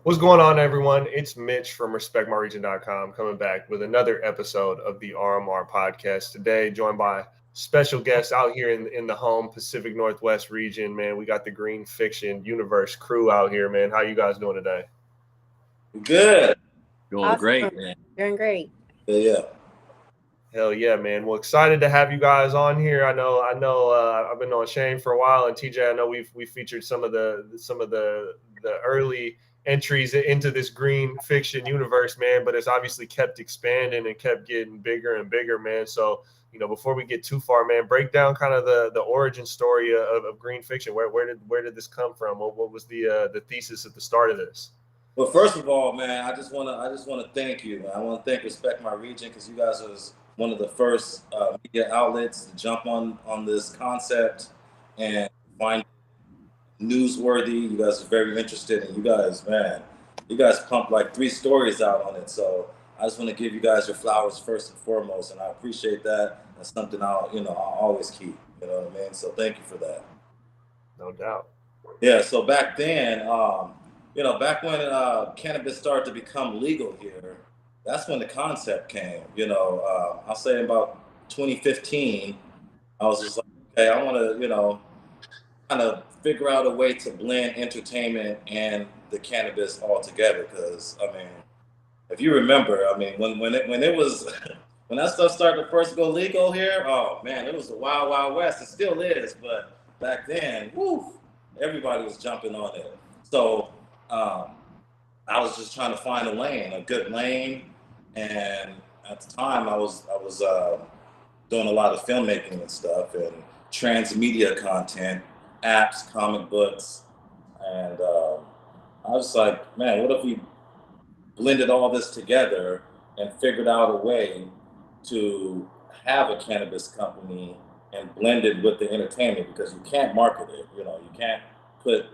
What's going on, everyone? It's Mitch from RespectMyRegion.com coming back with another episode of the RMR Podcast. Today, joined by special guests out here in the home Pacific Northwest region, man. We got the Green Fiction Universe crew out here, man. How you guys doing today? Good. Doing Awesome. great, man. Doing great. Yeah. Hell yeah, man. Well, excited to have you guys on here. I know. I've been on Shane for a while, and TJ, I know we featured some of the early entries into this Green Fiction universe, man. But it's obviously kept expanding and kept getting bigger and bigger, man. So, before we get too far, man, break down kind of the origin story of Green Fiction. Where did this come from? What was the thesis at the start of this? Well, first of all, man, I just wanna thank you, man. I want to thank Respect My Region because you guys was one of the first media outlets to jump on this concept and find it newsworthy. You guys are very interested, and you guys pumped like 3 stories out on it. So I just want to give you guys your flowers first and foremost, and I appreciate that. That's something I'll always keep. You know what I mean? So thank you for that. No doubt. Yeah. So back then, back when cannabis started to become legal here, that's when the concept came. I'll say about 2015, I was just like, okay, I want to, kind of figure out a way to blend entertainment and the cannabis all together. Because I mean, if you remember, I mean, when it was when that stuff started to first go legal here, oh man, it was the wild wild west. It still is, but back then, woo, everybody was jumping on it. So I was just trying to find a good lane, and at the time I was doing a lot of filmmaking and stuff and transmedia content, apps, comic books, and I was like, man, what if we blended all this together and figured out a way to have a cannabis company and blend it with the entertainment, because you can't market it. You can't put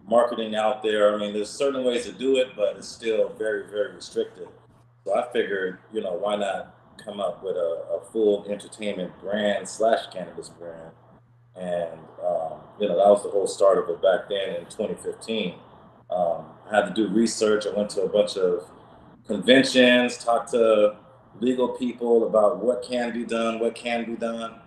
marketing out there. I mean, there's certain ways to do it, but it's still very, very restricted. So I figured, why not come up with a full entertainment brand / cannabis brand. And, that was the whole start of it back then in 2015. I had to do research. I went to a bunch of conventions, talked to legal people about what can be done, what can be done,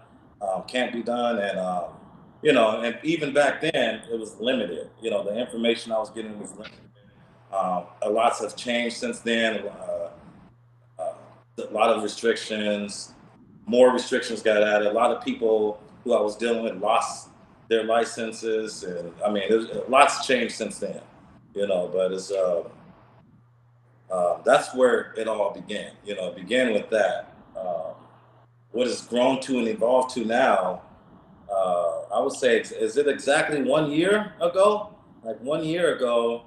can't be done. And even back then, it was limited. The information I was getting was limited. A lot has changed since then. A lot of restrictions, more restrictions got added. A lot of people who I was dealing with lost their licenses, and I mean, lots changed since then. But it's that's where it all began. It began with that. What it's grown to and evolved to now, I would say, is it exactly 1 year ago? Like 1 year ago,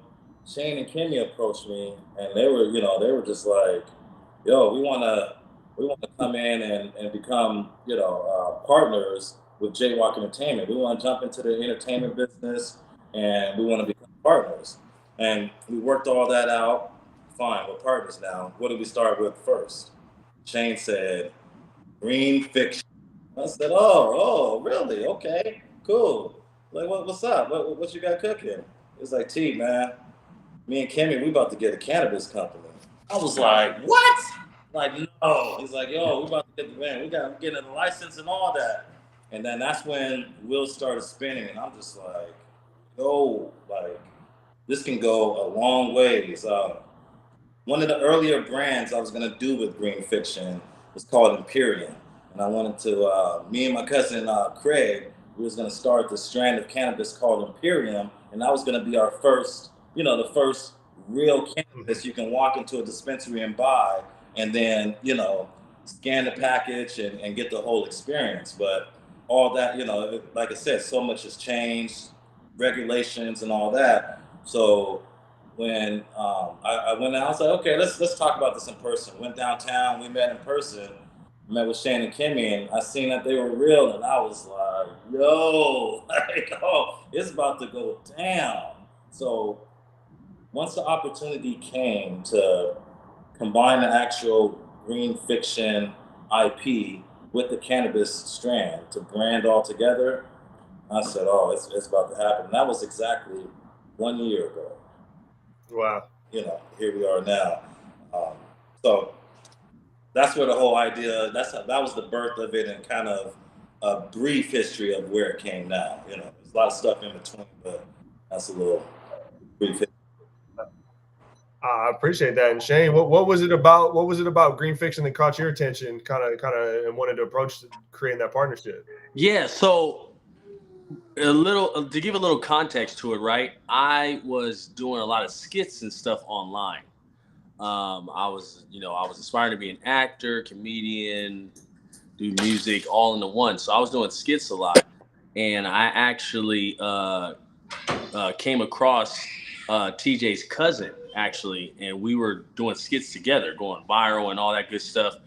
Shane and Kenya approached me, and they were just like, "Yo, we wanna come in and become, partners with Jaywalk Entertainment. We want to jump into the entertainment business, and we want to become partners." And we worked all that out. Fine, we're partners now. What did we start with first? Shane said, Green Fiction. I said, oh, really? Okay, cool. Like, what's up? What you got cooking? It's like, T, man, me and Kimmy, we about to get a cannabis company. I was like, what? Like, no. He's like, yo, we about to get we getting a license and all that. And then that's when wheels started spinning, and I'm just like, yo, like, this can go a long ways. One of the earlier brands I was gonna do with Green Fiction was called Imperium. And I wanted to, me and my cousin Craig, we was gonna start this strand of cannabis called Imperium, and that was gonna be our first, the first real cannabis you can walk into a dispensary and buy, and then, scan the package and get the whole experience. But all that, like I said, so much has changed, regulations and all that. So when I went out, I was like, okay, let's talk about this in person. Went downtown, we met in person, met with Shane and Kimmy, and I seen that they were real, and I was like, yo, like, oh, it's about to go down. So once the opportunity came to combine the actual Green Fiction IP with the cannabis strand to brand all together, I said, oh, it's about to happen. And that was exactly 1 year ago. Wow. You know, here we are now. So that's where the whole idea, that was the birth of it, and kind of a brief history of where it came now. You know, there's a lot of stuff in between, but that's a little brief history. I appreciate that. And Shane, what was it about? What was it about Green Fiction that caught your attention, kind of, and wanted to approach creating that partnership? Yeah. So to give a little context to it, right? I was doing a lot of skits and stuff online. I was aspiring to be an actor, comedian, do music all into one. So I was doing skits a lot, and I actually came across TJ's cousin, actually, and we were doing skits together, going viral and all that good stuff.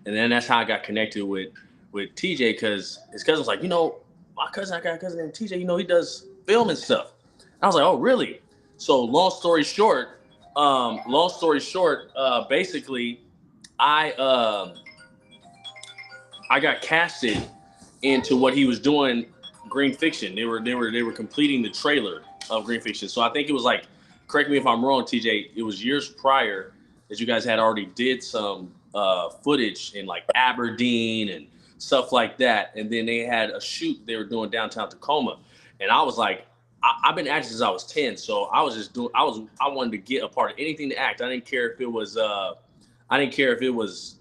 And then that's how I got connected with TJ, because his cousin was like, I got a cousin named TJ, he does film and stuff. And I was like, oh, really? So long story short, basically, I got casted into what he was doing, Green Fiction. They were completing the trailer of Green Fiction. So I think it was like, correct me if I'm wrong, TJ, it was years prior that you guys had already did some footage in like Aberdeen and stuff like that. And then they had a shoot they were doing downtown Tacoma. And I was like, I've been acting since I was 10. So I was just I wanted to get a part of anything to act. I didn't care if it was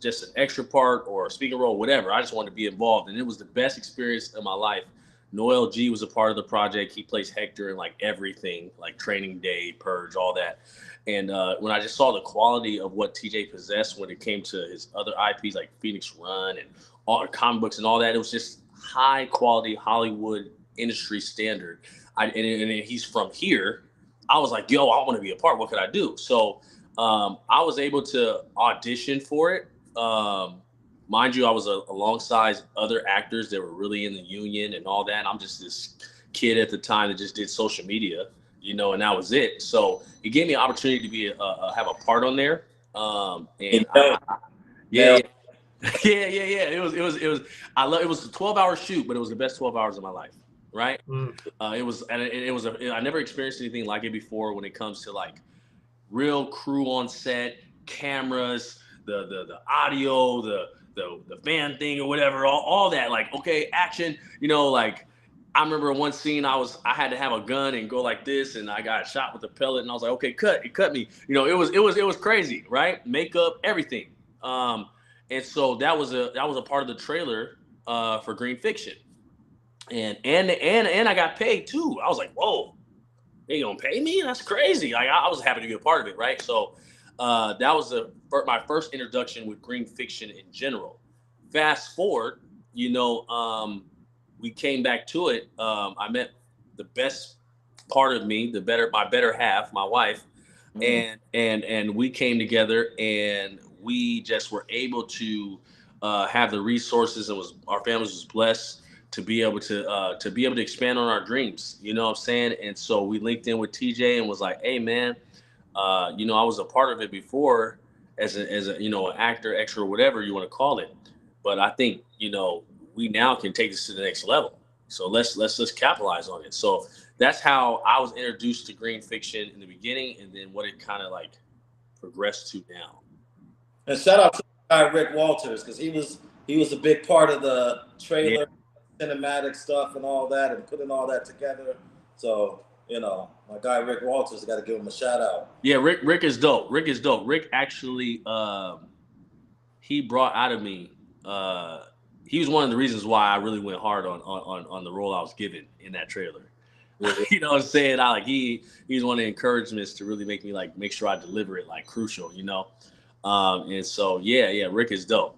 just an extra part or a speaking role, whatever. I just wanted to be involved. And it was the best experience of my life. Noel G was a part of the project. He plays Hector in like everything, like Training Day, Purge, all that. And when I just saw the quality of what TJ possessed when it came to his other IPs like Phoenix Run and all the comic books and all that, it was just high quality Hollywood industry standard. And he's from here. I was like, yo, I want to be a part. What could I do? So I was able to audition for it. Mind you, I was alongside other actors that were really in the union and all that. I'm just this kid at the time that just did social media, and that was it. So it gave me an opportunity to be have a part on there. It was it was a 12-hour shoot, but it was the best 12 hours of my life. Right. It was I never experienced anything like it before when it comes to like real crew on set, cameras, the audio, the fan thing or whatever, all that, like, okay, action, like I remember one scene I had to have a gun and go like this, and I got shot with a pellet, and I was like, okay, it cut me. It was crazy, right? Makeup, everything. And so that was a part of the trailer for Green Fiction. And I got paid too. I was like, whoa, they gonna pay me? That's crazy. Like I was happy to be a part of it, right? So that was my first introduction with Green Fiction in general. Fast forward, we came back to it. I met the best part of me, my better half, my wife, and we came together, and we just were able to have the resources, and our families was blessed to be able to expand on our dreams. You know what I'm saying? And so we linked in with TJ and was like, hey man, I was a part of it before as an actor, extra, whatever you want to call it. But I think, we now can take this to the next level. So let's capitalize on it. So that's how I was introduced to Green Fiction in the beginning, and then what it kind of like progressed to now. And shout out to the guy Rick Walters, because he was a big part of the trailer, cinematic stuff and all that, and putting all that together. So, my guy Rick Walters, got to give him a shout out. Yeah, Rick is dope. Rick actually, he brought out of me, he was one of the reasons why I really went hard on the role I was given in that trailer. You know what I'm saying? He's one of the encouragements to really make me like make sure I deliver it like crucial, and so Rick is dope.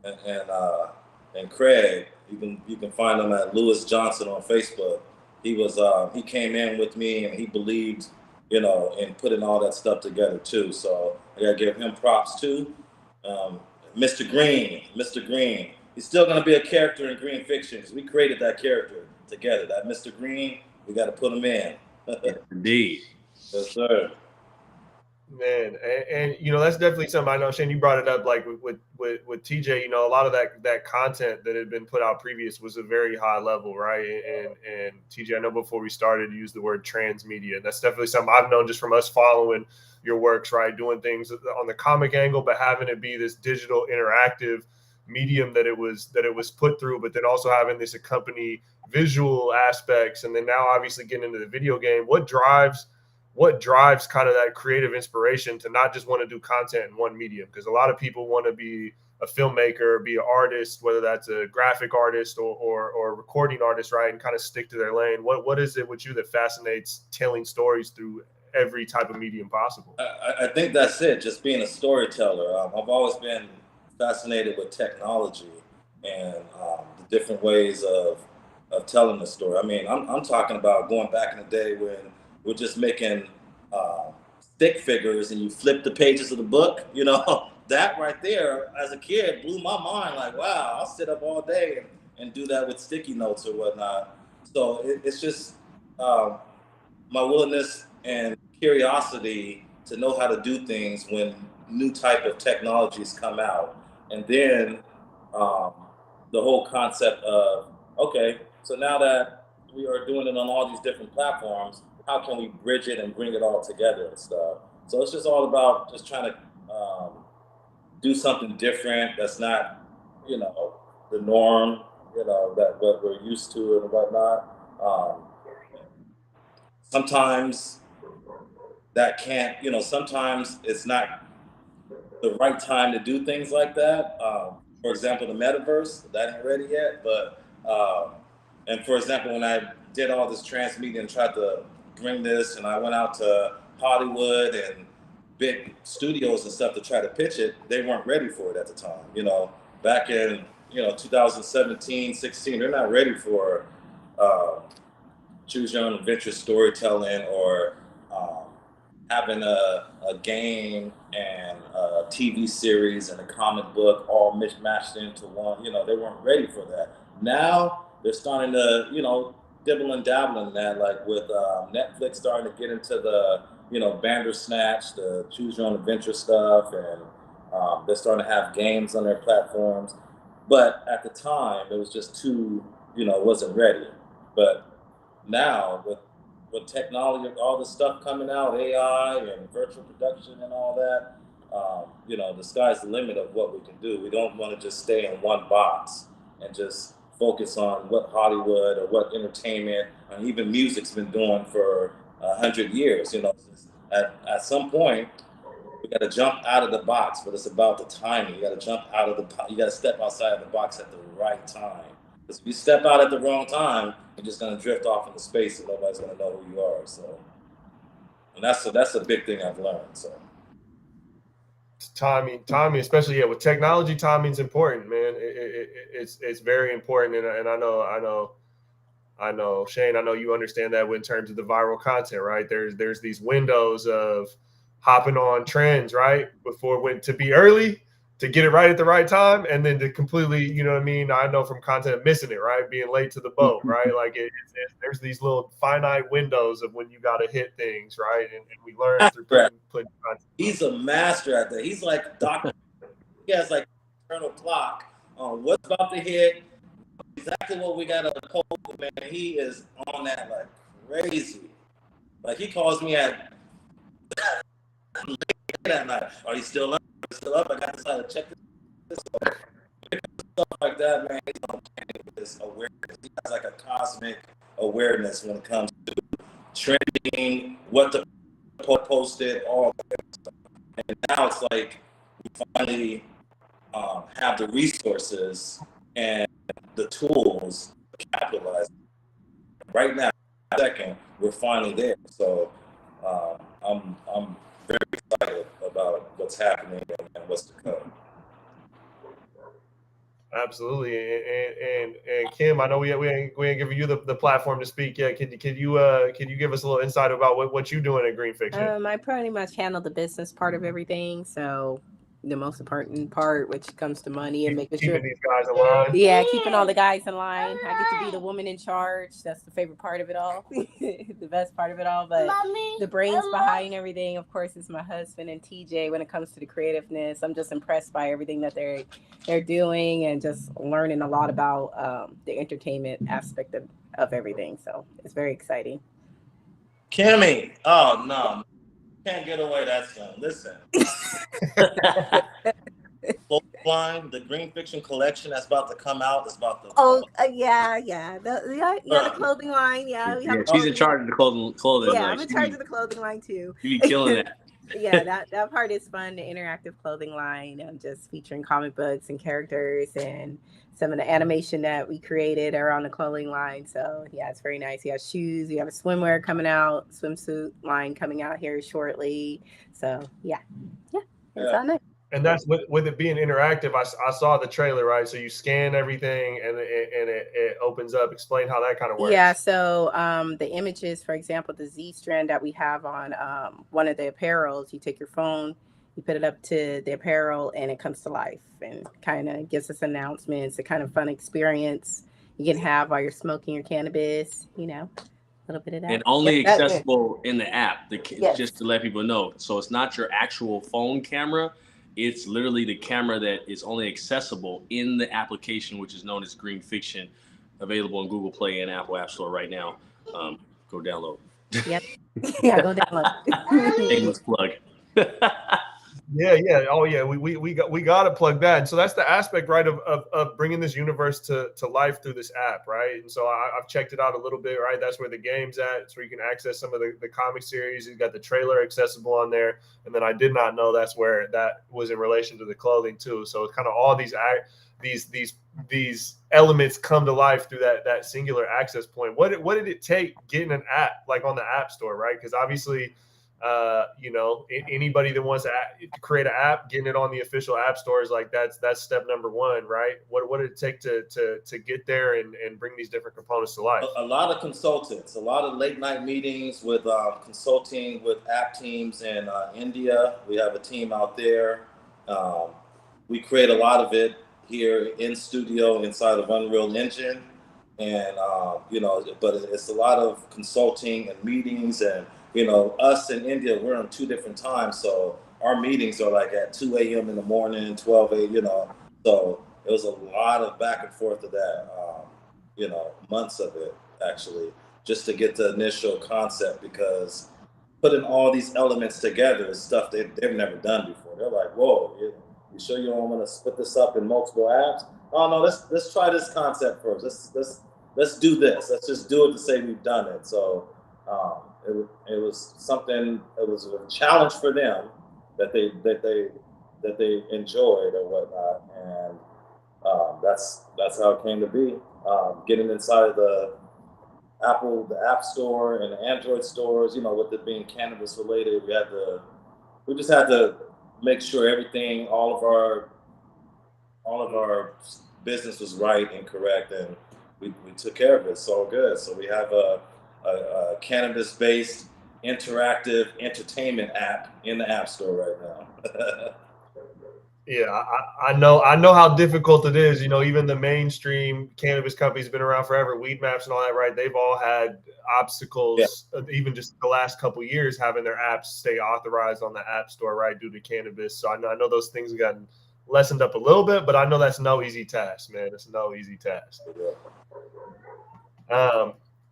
And Craig, you can find him at Lewis Johnson on Facebook. He came in with me, and he believed, in putting all that stuff together too. So I gotta give him props too. Mr. Green, he's still gonna be a character in Green Fiction, because we created that character together. That Mr. Green, we got to put him in. Indeed. Yes, sir. Man, and you know, that's definitely something. I know, Shane, you brought it up, like with TJ. You know, a lot of that content that had been put out previous was a very high level, right? And TJ, I know before we started, you used the word transmedia, and that's definitely something I've known just from us following your works, right? Doing things on the comic angle, but having it be this digital interactive medium that it was put through, but then also having this accompany visual aspects, and then now obviously getting into the video game. What drives kind of that creative inspiration to not just want to do content in one medium? Because a lot of people want to be a filmmaker, be an artist, whether that's a graphic artist or a recording artist, right? And kind of stick to their lane. What is it with you that fascinates telling stories through every type of medium possible? I think that's it, just being a storyteller. I've always been fascinated with technology and the different ways of telling the story. I mean, I'm talking about going back in the day when we're just making stick figures and you flip the pages of the book, you know, that right there as a kid blew my mind. Like, wow, I'll sit up all day and do that with sticky notes or whatnot. So it's just my willingness and curiosity to know how to do things when new type of technologies come out. And then the whole concept of, okay, so now that we are doing it on all these different platforms, how can we bridge it and bring it all together and stuff? So it's just all about just trying to do something different that's not, you know, the norm, you know, that what we're used to and whatnot. Sometimes that can't, you know, sometimes it's not the right time to do things like that. For example, the metaverse, that ain't ready yet. But, and for example, when I did all this transmedia and tried to bring this, and I went out to Hollywood and big studios and stuff to try to pitch it, they weren't ready for it at the time. You know, back in, you know, 2017, 16, they're not ready for choose your own adventure storytelling or having a game and a TV series and a comic book all mishmashed into one. You know, they weren't ready for that. Now they're starting to, you know, dibble and dabble in that, like with Netflix starting to get into the, you know, Bandersnatch, the choose your own adventure stuff, and they're starting to have games on their platforms. But at the time, it was just too, you know, it wasn't ready. But now with technology, all the stuff coming out, AI and virtual production and all that, you know, the sky's the limit of what we can do. We don't want to just stay in one box and just focus on what Hollywood or what entertainment and even music's been doing for 100 years. You know, at some point, we got to jump out of the box, but it's about the timing. You got to jump out of you got to step outside of the box at the right time. Because if you step out at the wrong time, you're just going to drift off into space and nobody's going to know who you are. So, and that's a big thing I've learned. So, timing, especially with technology, timing's important, man. It's very important, and I know, Shane, I know you understand that in terms of the viral content, right? There's these windows of hopping on trends, right? Before when to be early, to get it right at the right time, and then to completely, you know what I mean? I know from content missing it, right? Being late to the boat, right? Like there's these little finite windows of when you got to hit things, right? And we learn through putting content. He's a master at that. He's like Dr. He has like internal clock on what's about to hit, exactly what we got to code, man. He is on that like crazy. Like he calls me at late at night. Are you still up? Still up? I got to decide to check this. Stuff like that, man. He's on this awareness. He has like a cosmic awareness when it comes to trending, what to post it, all that stuff. And now it's like we finally have the resources and the tools to capitalize. Right now, second, we're finally there. So I'm very excited about what's happening and what's to come. Absolutely, and Kim, I know we ain't giving you the platform to speak yet. Can you give us a little insight about what you're doing at Green Fiction? I pretty much handle the business part of everything. So, the most important part, which comes to money and making sure keeping these guys alive. Yeah, keeping all the guys in line. I get to be the woman in charge. That's the favorite part of it all, the best part of it all. But the brains behind everything, of course, is my husband and TJ. When it comes to the creativeness, I'm just impressed by everything that they're doing and just learning a lot about the entertainment aspect of everything. So it's very exciting. Kimmy, oh no, can't get away that soon. Listen. Line, the Green Fiction collection that's about to come out is about to. The clothing line. Yeah, she's in charge of the clothing. Yeah, I'm in charge of the clothing line too. You be killing that. Yeah, that part is fun. The interactive clothing line, and just featuring comic books and characters and some of the animation that we created around the clothing line. So yeah, it's very nice. You have shoes, you have a swimwear coming out, swimsuit line coming out here shortly. So yeah, it's all nice. And that's with it being interactive. I saw the trailer, right? So you scan everything and it opens up. Explain how that kind of works. Yeah. So the images, for example, the Z strand that we have on one of the apparels, you take your phone, you put it up to the apparel, and it comes to life and kind of gives us announcements. A kind of fun experience you can have while you're smoking your cannabis. A little bit of that. And only accessible in the app. Just to let people know. So it's not your actual phone camera. It's literally the camera that is only accessible in the application, which is known as Green Fiction, available on Google Play and Apple App Store right now. Go download. Yep. Yeah, go download. Shameless plug. Yeah. Oh yeah, we got to plug that. And so that's the aspect, right, of bringing this universe to life through this app, right? And so I've checked it out a little bit, right? That's where the game's at. It's where you can access some of the comic series. You've got the trailer accessible on there. And then I did not know that's where that was in relation to the clothing too. So it's kind of all these elements come to life through that singular access point. What did it take getting an app like on the App Store, right? Because obviously, anybody that wants to create an app, getting it on the official app stores, like that's step number one, right? What did it take to get there and bring these different components to life? A lot of consultants, a lot of late night meetings with consulting with app teams in India. We have a team out there. We create a lot of it here in studio inside of Unreal Engine, and but it's a lot of consulting and meetings, and us in India, we're on 2 different times, so our meetings are like at 2 a.m. in the morning, 12 a.m. So it was a lot of back and forth of that, months of it actually, just to get the initial concept, because putting all these elements together is stuff they've never done before. They're like, whoa, you sure you don't want to split this up in multiple apps? Oh no, let's try this concept first. Let's do this. Let's just do it to say we've done it. So it was something. It was a challenge for them that they enjoyed or whatnot, and that's how it came to be. Getting inside of the App Store and the Android stores, with it being cannabis related, we just had to make sure everything, all of our business was right and correct, and we took care of it. It's all good. So we have a cannabis-based interactive entertainment app in the App Store right now. Yeah, I know how difficult it is. Even the mainstream cannabis companies have been around forever, Weed Maps and all that, right? They've all had obstacles, even just the last couple of years, having their apps stay authorized on the App Store, right, due to cannabis. So I know those things have gotten lessened up a little bit, but I know that's no easy task, man. It's no easy task.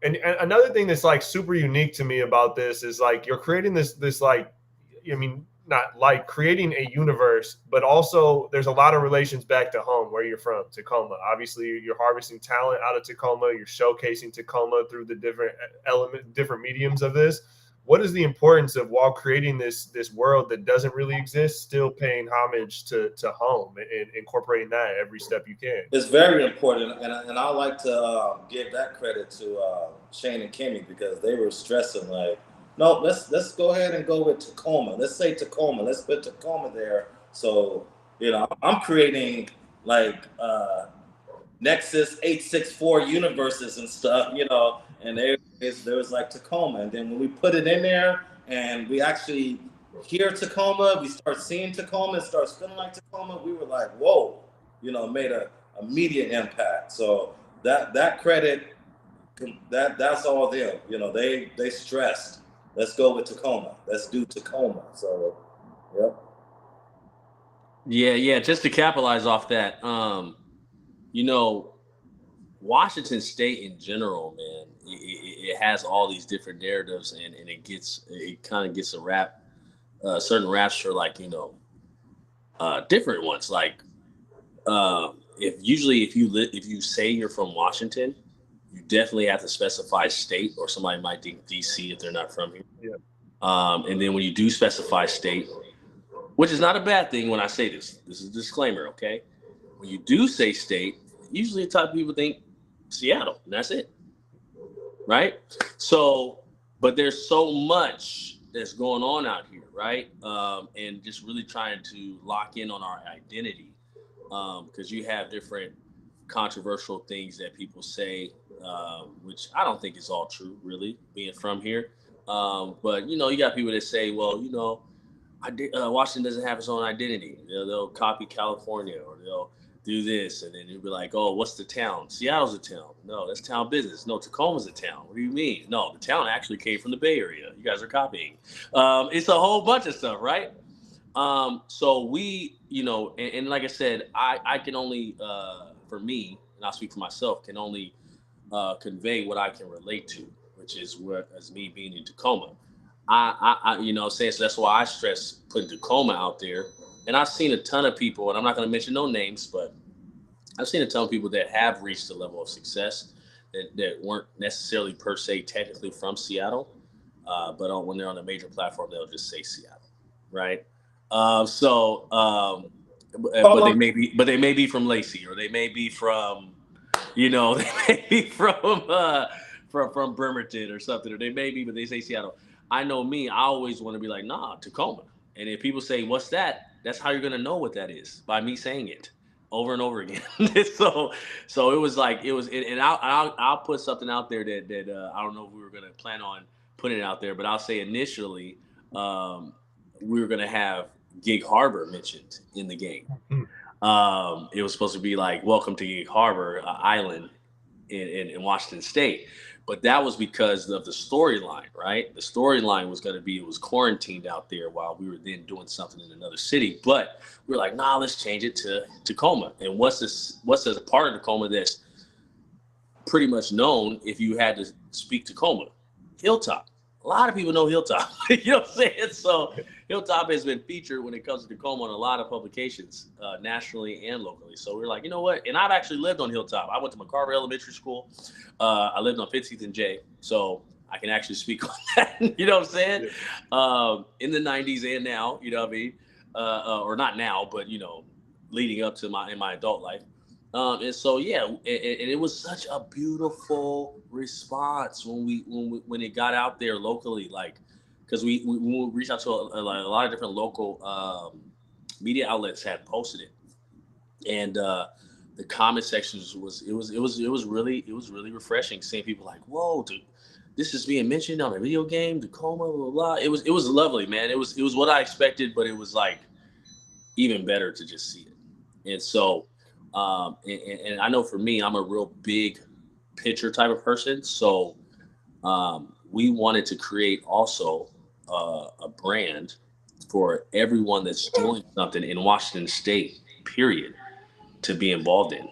And another thing that's like super unique to me about this is like you're creating this like, not like creating a universe, but also there's a lot of relations back to home where you're from, Tacoma. Obviously, you're harvesting talent out of Tacoma. You're showcasing Tacoma through the different mediums of this. What is the importance of, while creating this world that doesn't really exist, still paying homage to home and incorporating that every step you can? It's very important, and I like to give that credit to Shane and Kimmy, because they were stressing like, no, let's go ahead and go with Tacoma. Let's say Tacoma. Let's put Tacoma there. So I'm creating like Nexus 864 universes and stuff, and there was like Tacoma. And then when we put it in there and we actually hear Tacoma, we start seeing Tacoma, it starts feeling like Tacoma, we were like, whoa, you know, made a immediate impact. So that credit, that's all them. You know, they stressed, let's go with Tacoma. Let's do Tacoma. So, yep. Yeah. Just to capitalize off that, you know, Washington State in general, man, it has all these different narratives, and it kind of gets a rap, certain raps for, like, you know, different ones. Like, if you say you're from Washington, you definitely have to specify state, or somebody might think DC if they're not from here. Yeah. And then when you do specify state, which is not a bad thing when I say this is a disclaimer, okay? When you do say state, usually the type of people think Seattle, and that's it, right? So, but there's so much that's going on out here, right? And just really trying to lock in on our identity, because you have different controversial things that people say, which I don't think is all true, really, being from here. But, you know, you got people that say, well, you know, Washington doesn't have its own identity. They'll copy California, or they'll do this, and then you'll be like, oh, what's the town? Seattle's a town. No, that's town business. No, Tacoma's a town. What do you mean? No, the town actually came from the Bay Area. You guys are copying. It's a whole bunch of stuff, right? So we, you know, and like I said, I can only, for me, and I'll speak for myself, can only convey what I can relate to, which is as me being in Tacoma. I you know, saying, so that's why I stress putting Tacoma out there. And I've seen a ton of people, and I'm not going to mention no names, but I've seen a ton of people that have reached a level of success that weren't necessarily per se technically from Seattle, but when they're on a major platform, they'll just say Seattle, right? But they may be from Lacey, or they may be from, you know, they may be from Bremerton or something, or they may be, but they say Seattle. I know me, I always want to be like, nah, Tacoma. And if people say, what's that? That's how you're going to know what that is, by me saying it over and over again. So it was like, and I'll put something out there that I don't know if we were going to plan on putting it out there, but I'll say initially, we were going to have Gig Harbor mentioned in the game. It was supposed to be like, welcome to Gig Harbor Island in Washington State. But that was because of the storyline, right? The storyline was going to be, it was quarantined out there while we were then doing something in another city. But we were like, nah, let's change it to Tacoma. And what's a part of Tacoma that's pretty much known if you had to speak Tacoma? Hilltop. A lot of people know Hilltop. You know what I'm saying? So Hilltop has been featured when it comes to Tacoma on a lot of publications, nationally and locally. So we're like, you know what? And I've actually lived on Hilltop. I went to McCarver Elementary School. I lived on 15th and J. So I can actually speak on that. You know what I'm saying? Yeah. In the 90s and now, you know what I mean? Or not now, but, you know, leading up to in my adult life. And so, yeah, and it was such a beautiful response when it got out there locally, like, because we reached out to a lot of different local media outlets had posted it, and the comment sections was really refreshing seeing people like, whoa, dude, this is being mentioned on a video game, Tacoma, blah blah blah. It was lovely, man. It was what I expected, but it was like even better to just see it, and so. And I know for me, I'm a real big picture type of person. So we wanted to create also a brand for everyone that's doing something in Washington State, period, to be involved in.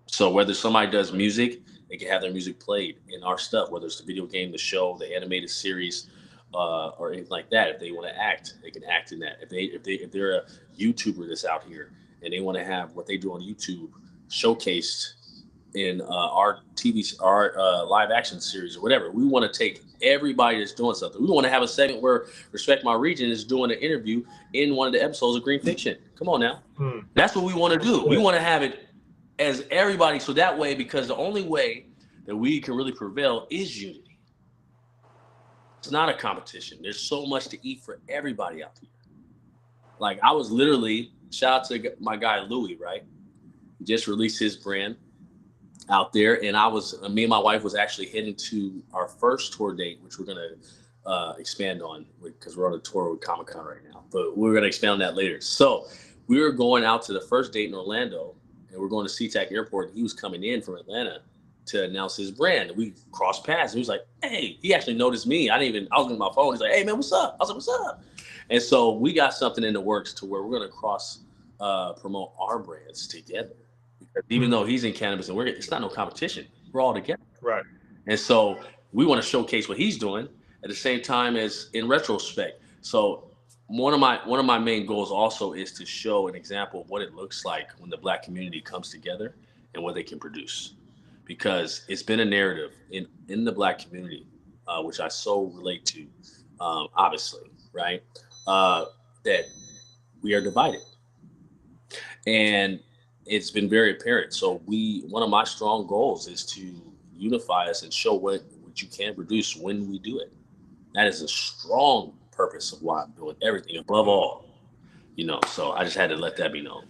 So whether somebody does music, they can have their music played in our stuff, whether it's the video game, the show, the animated series, or anything like that. If they want to act, they can act in that. If they're a YouTuber that's out here, and they want to have what they do on YouTube showcased in our live action series or whatever. We want to take everybody that's doing something. We want to have a segment where Respect My Region is doing an interview in one of the episodes of Green Fiction. Come on now. That's what we want to do. We want to have it as everybody. So that way, because the only way that we can really prevail is unity. It's not a competition. There's so much to eat for everybody out here. Like, I was literally, shout out to my guy Louis, right? He just released his brand out there, and me and my wife was actually heading to our first tour date, which we're gonna expand on, because we're on a tour with Comic-Con right now, but we're going to expand on that later. So we were going out to the first date in Orlando, and we're going to SeaTac Airport, and he was coming in from Atlanta to announce his brand. And we crossed paths, and he was like, hey, he actually noticed me. I was on my phone. He's like, hey man, what's up? I was like, what's up? And so we got something in the works to where we're going to cross promote our brands together. Because even though he's in cannabis and it's not no competition, we're all together. Right. And so we want to showcase what he's doing at the same time as in retrospect. So one of my main goals also is to show an example of what it looks like when the Black community comes together and what they can produce. Because it's been a narrative in the Black community, which I so relate to, obviously, right? That we are divided. And it's been very apparent. So one of my strong goals is to unify us and show what you can produce when we do it. That is a strong purpose of why I'm doing everything above all, so I just had to let that be known.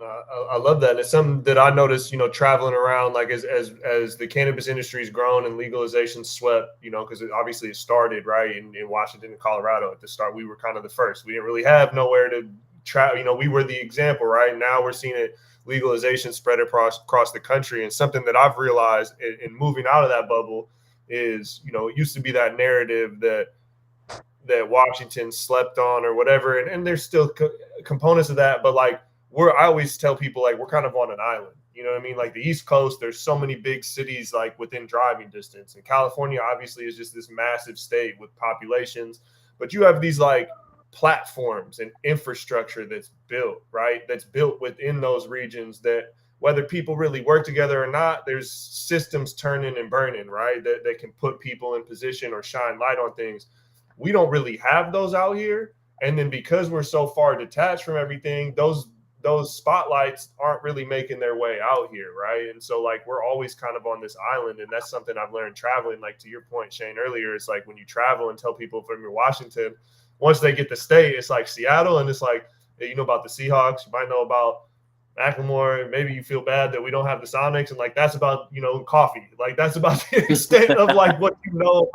I love that. And it's something that I noticed, traveling around, like as the cannabis industry's grown and legalization swept, because obviously it started right in Washington and Colorado at the start. We were kind of the first. We didn't really have nowhere to travel. We were the example, right? Now we're seeing it legalization spread across the country. And something that I've realized in moving out of that bubble is, it used to be that narrative that Washington slept on or whatever. And there's still components of that, but like, I always tell people, like, we're kind of on an island, you know what I mean? Like the East Coast, there's so many big cities like within driving distance, and California obviously is just this massive state with populations, but you have these like platforms and infrastructure that's built, right? That's built within those regions that whether people really work together or not, there's systems turning and burning, right? That can put people in position or shine light on things. We don't really have those out here. And then because we're so far detached from everything, those spotlights aren't really making their way out here, right? And so like we're always kind of on this island, and that's something I've learned traveling. Like to your point, Shane, earlier, it's like when you travel and tell people from your Washington, once they get the state, it's like Seattle, and it's like, hey, you know about the Seahawks, you might know about Macklemore, maybe you feel bad that we don't have the Sonics, and like that's about coffee, like that's about the extent of like what you know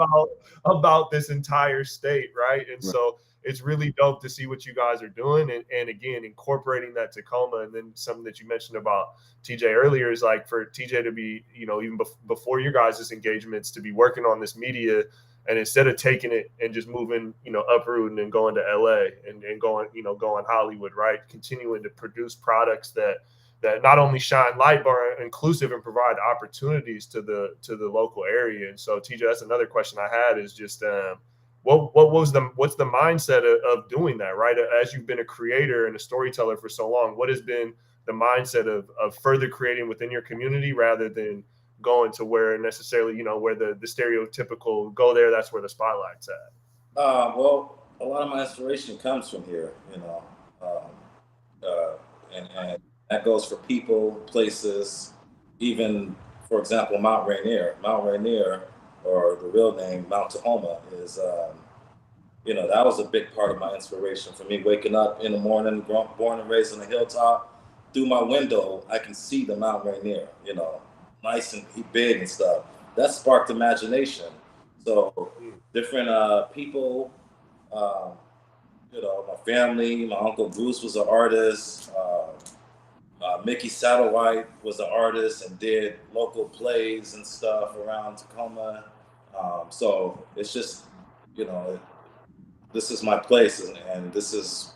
about this entire state, right? And so it's really dope to see what you guys are doing, and again incorporating that Tacoma. And then something that you mentioned about TJ earlier is like for TJ to be even before your guys' engagements to be working on this media, and instead of taking it and just moving uprooting and going to LA and going going Hollywood, right, continuing to produce products that not only shine light but are inclusive and provide opportunities to the local area. And so TJ, that's another question I had, is just what's the mindset of doing that, right? As you've been a creator and a storyteller for so long, what has been the mindset of further creating within your community rather than going to where necessarily, where the stereotypical go there, that's where the spotlight's at? Well, a lot of my inspiration comes from here, and that goes for people, places, even, for example, Mount Rainier, or the real name, Mount Tacoma, is, that was a big part of my inspiration for me. Waking up in the morning, born and raised on the hilltop, through my window, I can see the Mount Rainier, nice and big and stuff. That sparked imagination. So different people, my family, my Uncle Bruce was an artist. Mickey Satterwhite was an artist and did local plays and stuff around Tacoma. So it's just, this is my place, and this is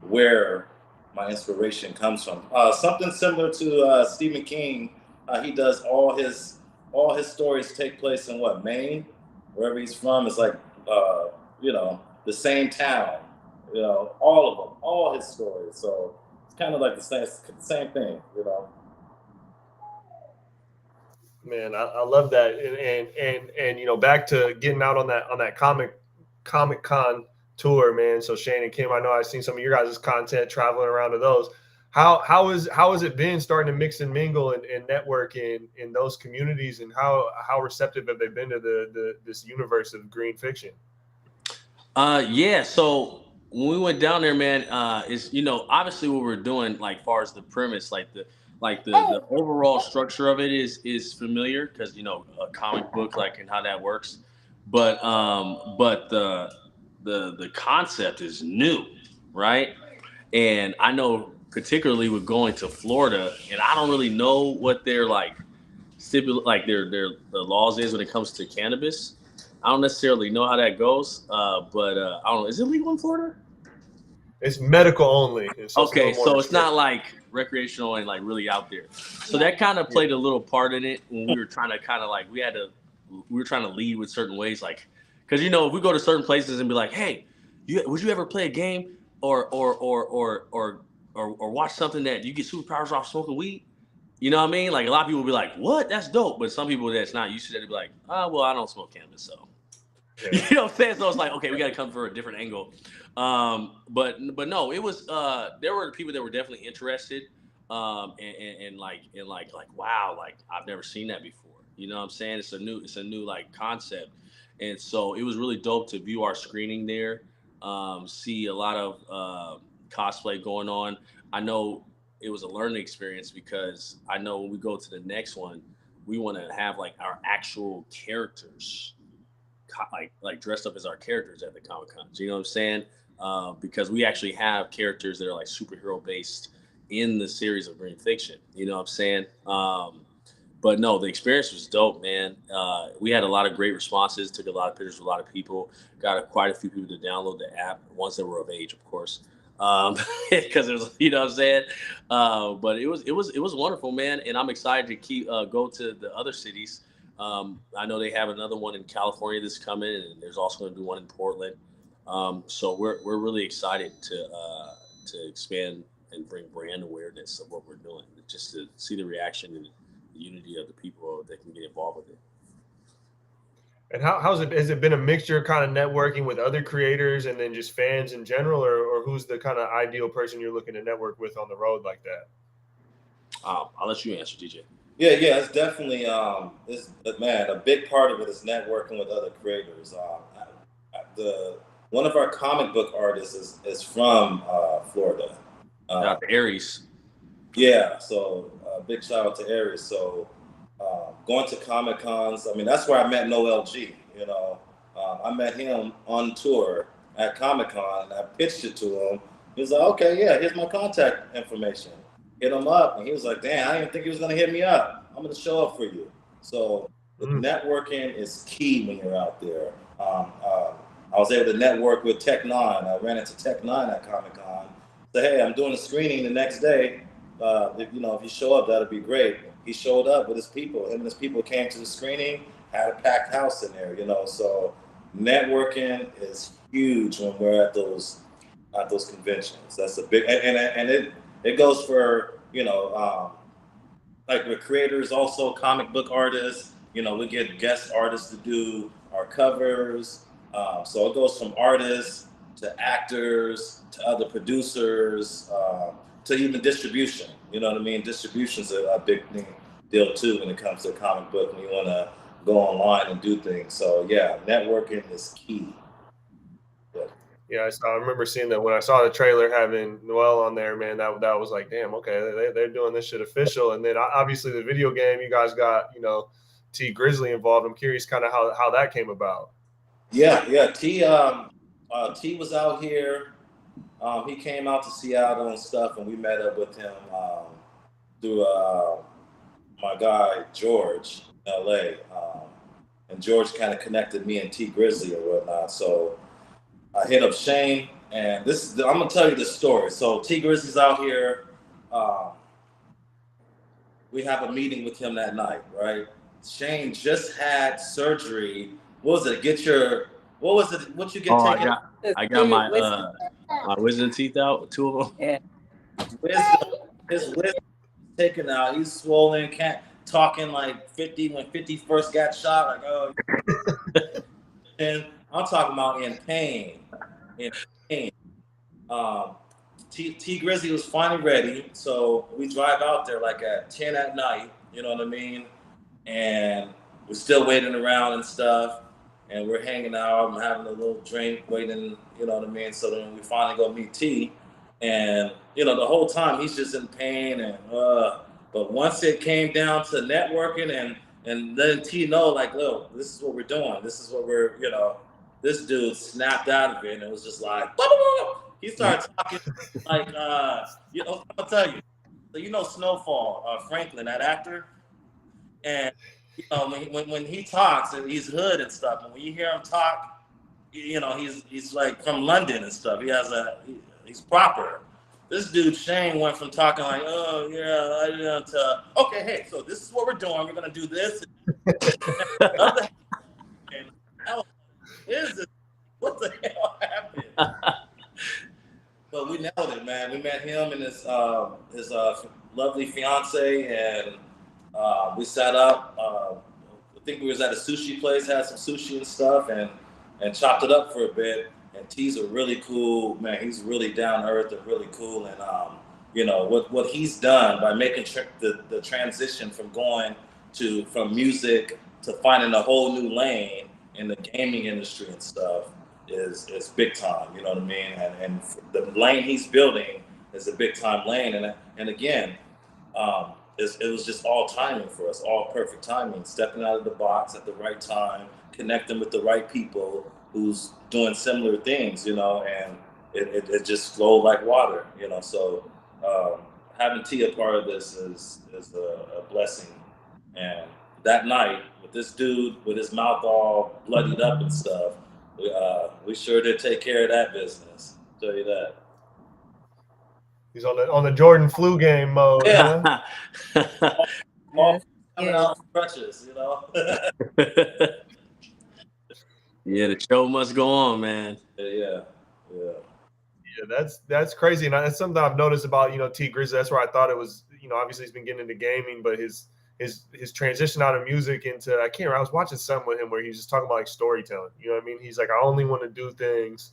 where my inspiration comes from. Something similar to Stephen King. He does all his stories take place in Maine, wherever he's from. It's like, the same town, all of them, all his stories. So it's kind of like the same thing, Man, I love that, and back to getting out on that Comic-Con tour, man. So Shane and Kim, I know I've seen some of your guys' content traveling around to those. How has it been starting to mix and mingle and network in those communities, and how receptive have they been to this universe of green fiction? Yeah, so when we went down there, man, is obviously what we're doing, like far as the premise, the overall structure of it is familiar, because a comic book, like, and how that works. but the concept is new, right? And I know particularly with going to Florida, and I don't really know what their like the laws is when it comes to cannabis. I don't necessarily know how that goes, but I don't know. Is it legal in Florida? It's medical only. Okay, so it's not like recreational and like really out there. So that kind of played a little part in it when we were trying to kind of like we were trying to lead with certain ways, like because if we go to certain places and be like, hey, would you ever play a game or watch something that you get superpowers off smoking weed? You know what I mean? Like a lot of people will be like, what? That's dope. But some people that's not used to that, they'll be like, oh, well, I don't smoke cannabis, so. Yeah. You know what I'm saying? So it's like, okay, we got to come for a different angle. But no, it was, there were people that were definitely interested and like, wow, like I've never seen that before. You know what I'm saying? It's a new like concept. And so it was really dope to view our screening there, see a lot of cosplay going on. I know it was a learning experience because I know when we go to the next one, we want to have like our actual characters, like dressed up as our characters at the Comic-Cons. You know what I'm saying? Because we actually have characters that are like superhero based in the series of Green Fiction. You know what I'm saying? But no, the experience was dope, man. We had a lot of great responses, took a lot of pictures with a lot of people, got quite a few people to download the app, ones that were of age, of course. Because it was, you know what I'm saying? But it was wonderful, man. And I'm excited to keep go to the other cities. I know they have another one in California that's coming, and there's also going to be one in Portland. So we're really excited to expand and bring brand awareness of what we're doing, just to see the reaction and the unity of the people that can get involved with it. And has it been a mixture of kind of networking with other creators and then just fans in general, or who's the kind of ideal person you're looking to network with on the road like that? I'll let you answer, DJ. Yeah, it's definitely a big part of it is networking with other creators. One of our comic book artists is from Florida. Dr. Aries. Yeah, so big shout out to Aries. So going to Comic-Cons, I mean, that's where I met Noel G. I met him on tour at Comic-Con, and I pitched it to him. He was like, okay, yeah, here's my contact information. Hit him up, and he was like, damn, I didn't even think he was going to hit me up. I'm going to show up for you. So the networking is key when you're out there. I was able to network with Tech Nine. I ran into Tech Nine at Comic-Con. Said, hey, I'm doing a screening the next day. If you show up, that'd be great. He showed up with his people. Him and his people came to the screening, had a packed house in there, So networking is huge when we're at those conventions. That's a big, and it goes for, like with creators, also comic book artists. We get guest artists to do our covers. So it goes from artists to actors to other producers to even distribution. You know what I mean? Distribution's a big deal too when it comes to a comic book when you want to go online and do things. So yeah, networking is key. Yeah, I remember seeing that when I saw the trailer having Noel on there, man, that was like, damn, okay, they're doing this shit official. And then obviously the video game, you guys got, Tee Grizzly involved. I'm curious kind of how that came about. Yeah. Tee was out here. He came out to Seattle and stuff, and we met up with him through my guy, George, in LA. And George kind of connected me and Tee Grizzly or whatnot. So I hit up Shane, and I'm going to tell you this story. So Tee Grizzly's out here. We have a meeting with him that night, right? Shane just had surgery. What was it? What you get taken? I got my wisdom teeth out, 2 of them. Yeah. His wisdom taken out. He's swollen, can't talking like 50 when 50 first got shot. Like, oh. And I'm talking about in pain. Tee Grizzly was finally ready, so we drive out there like at 10 at night. You know what I mean? And we're still waiting around and stuff. And we're hanging out and having a little drink, waiting, you know what I mean? So then we finally go meet Tee. And, the whole time he's just in pain. And but once it came down to networking and then T know, like, look, this is what we're doing. This is what we're, you know, this dude snapped out of it, and it was just like, blah, blah, blah, blah. He started talking like, you know, I'll tell you. So you know Snowfall, Franklin, that actor, and you know when he talks and he's hood and stuff, and when you hear him talk, you know he's like from London and stuff. He's proper. This dude Shane went from talking like, oh yeah, to okay, hey, so this is what we're doing. We're gonna do this. And is this? What the hell happened? But we nailed it, man. We met him and his lovely fiance, and we sat up. I think we was at a sushi place, had some sushi and stuff, and chopped it up for a bit. And T's a really cool man. He's really down to earth and really cool. And you know what he's done by making the transition from music to finding a whole new lane in the gaming industry and stuff is big time. You know what I mean? And the lane he's building is a big time lane. And again, it was just all timing for us, all perfect timing. Stepping out of the box at the right time, connecting with the right people who's doing similar things, you know, and it just flowed like water, you know. So having T a part of this is a blessing. And that night, with this dude with his mouth all bloodied up and stuff, we sure did take care of that business. I'll tell you that. He's on the Jordan flu game mode. Yeah. Huh? All coming out of crutches, you know. Yeah, the show must go on, man. Yeah. That's crazy, and that's something I've noticed about, you know, Tee Grizzly. That's where I thought it was, you know, obviously he's been getting into gaming, but his transition out of music into, I can't remember, I was watching something with him where he was just talking about like storytelling. You know what I mean? He's like, I only want to do things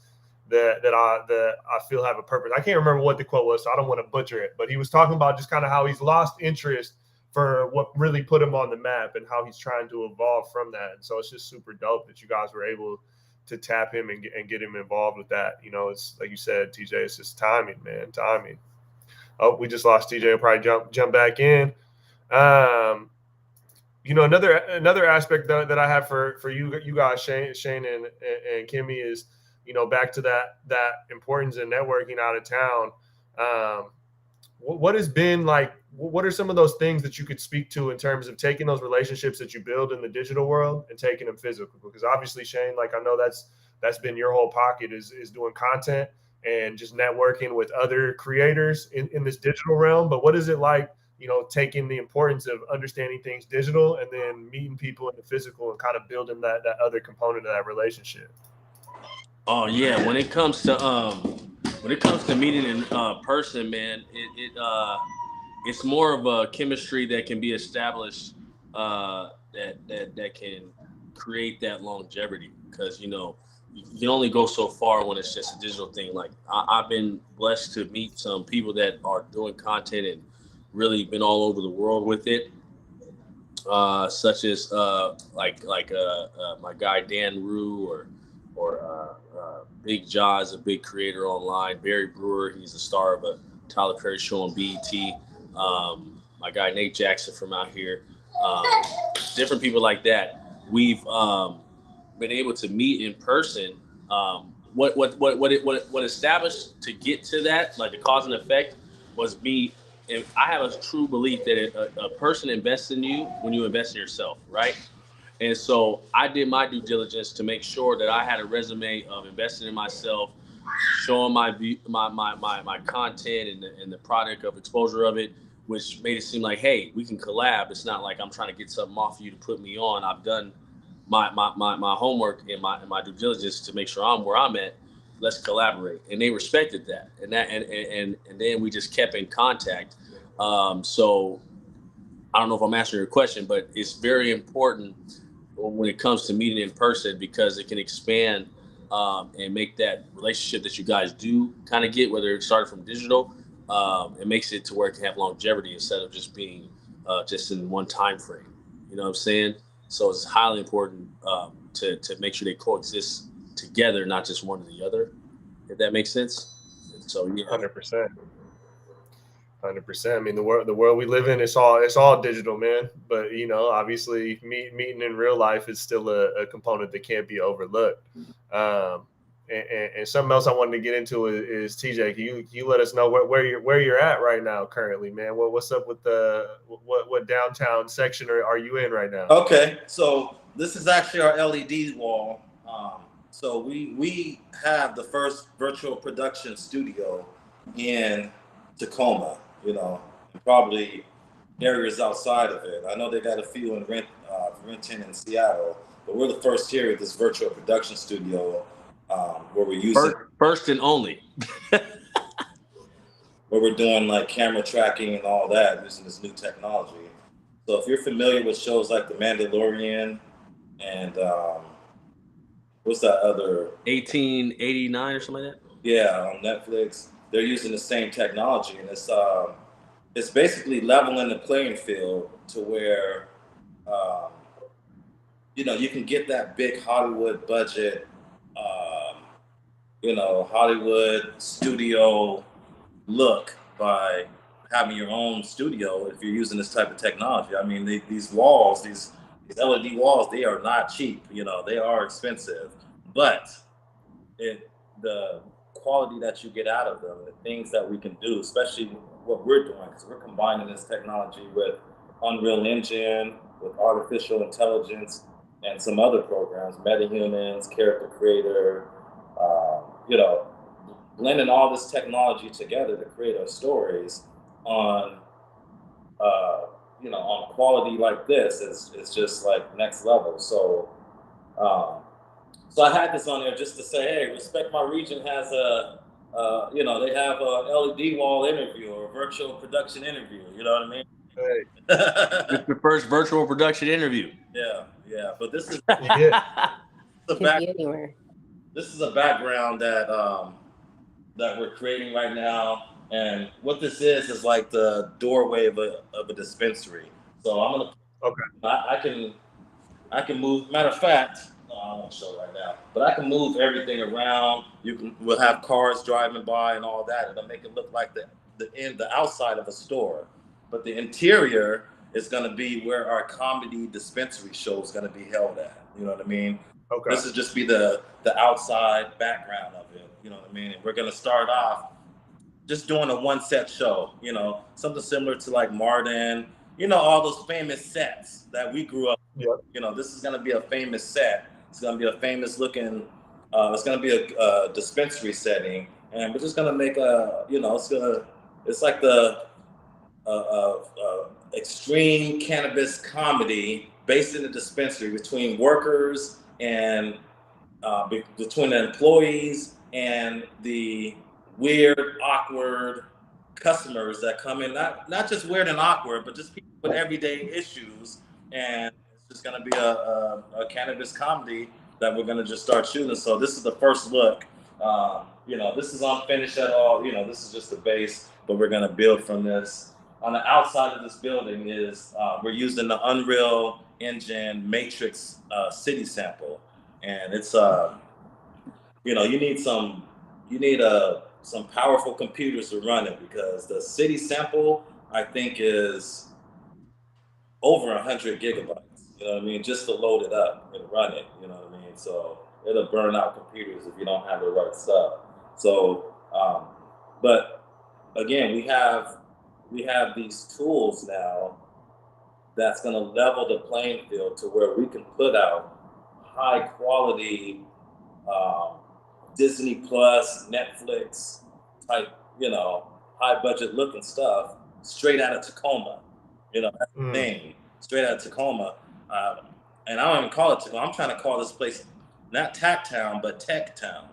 that I feel have a purpose. I can't remember what the quote was, so I don't want to butcher it. But he was talking about just kind of how he's lost interest for what really put him on the map and how he's trying to evolve from that. And so it's just super dope that you guys were able to tap him and get him involved with that. You know, it's like you said, TJ, it's just timing, man, timing. Oh, we just lost TJ. He'll probably jump back in. You know, another aspect that I have for you guys, Shane and Kimmy, is, you know, back to that importance in networking out of town. What has been like? What are some of those things that you could speak to in terms of taking those relationships that you build in the digital world and taking them physical? Because obviously, Shane, like, I know that's been your whole pocket is doing content and just networking with other creators in this digital realm. But what is it like, you know, taking the importance of understanding things digital and then meeting people in the physical and kind of building that other component of that relationship? Oh yeah, when it comes to meeting in person, man, it's more of a chemistry that can be established that can create that longevity, because, you know, you can only go so far when it's just a digital thing. Like I've been blessed to meet some people that are doing content and really been all over the world with it, such as my guy Dan Rue or Big Jaw is a big creator online. Barry Brewer, he's the star of a Tyler Perry show on BET. My guy Nate Jackson from out here. Different people like that. We've been able to meet in person. What established to get to that, like the cause and effect, was me. And I have a true belief that a person invests in you when you invest in yourself, right? And so I did my due diligence to make sure that I had a resume of investing in myself, showing my content and the product of exposure of it, which made it seem like, hey, we can collab. It's not like I'm trying to get something off of you to put me on. I've done my homework and my due diligence to make sure I'm where I'm at. Let's collaborate. And they respected that. And then we just kept in contact. So I don't know if I'm answering your question, but it's very important when it comes to meeting in person, because it can expand and make that relationship that you guys do kind of get, whether it started from digital, it makes it to where it can have longevity instead of just being just in one time frame. You know what I'm saying? So it's highly important to make sure they coexist together, not just one or the other, if that makes sense. So yeah. 100%. 100%. I mean, the world we live in, it's all digital, man. But obviously, meeting in real life is still a component that can't be overlooked. And something else I wanted to get into is TJ. Can you let us know where you're at right now currently, man? What's up with what downtown section are you in right now? Okay, so this is actually our LED wall. So we have the first virtual production studio in Tacoma. Probably areas outside of it. I know they got a few in Renton and Seattle, but we're the first here at this virtual production studio where we're using first and only. where we're doing like camera tracking and all that using this new technology. So if you're familiar with shows like The Mandalorian and what's that other 1889 or something like that? Yeah, on Netflix, they're using the same technology, and it's basically leveling the playing field to where you can get that big Hollywood budget, Hollywood studio look by having your own studio if you're using this type of technology. I mean, these walls, these LED walls, they are not cheap. They are expensive, but the quality that you get out of them, the things that we can do, especially what we're doing, because we're combining this technology with Unreal Engine, with artificial intelligence, and some other programs, MetaHumans, Character Creator, blending all this technology together to create our stories on quality like this is just like next level. So I had this on there just to say, hey, Respect My Region has they have a LED wall interview or a virtual production interview. You know what I mean? Hey. It's the first virtual production interview. Yeah. But this is This is a background that we're creating right now, and what this is like the doorway of a dispensary. So I'm gonna. Okay. I can move. Matter of fact, I won't show right now, but I can move everything around. We'll have cars driving by and all that. It'll make it look like the outside of a store, but the interior is going to be where our comedy dispensary show is going to be held at. You know what I mean? Okay. This is just be the outside background of it. You know what I mean? And we're going to start off just doing a one set show. Something similar to like Martin. All those famous sets that we grew up with. Yep. This is going to be a famous set. It's going to be a famous looking, it's going to be a dispensary setting. And we're just going to make it's like the extreme cannabis comedy based in the dispensary between workers and between the employees and the weird, awkward customers that come in, not just weird and awkward, but just people with everyday issues. And it's just going to be a cannabis comedy that we're going to just start shooting. So this is the first look. This is unfinished at all. This is just the base, but we're going to build from this. On the outside of this building is we're using the Unreal Engine Matrix city sample, and it's you need some powerful computers to run it, because the city sample I think is over 100 gigabytes. You know what I mean? Just to load it up and run it. You know what I mean? So it'll burn out computers if you don't have the right stuff. So, but again, we have these tools now that's going to level the playing field to where we can put out high quality Disney Plus, Netflix type, high budget looking stuff straight out of Tacoma. That's the thing, straight out of Tacoma. And I don't even call it Tacoma. I'm trying to call this place not Tac Town, but Tech Town,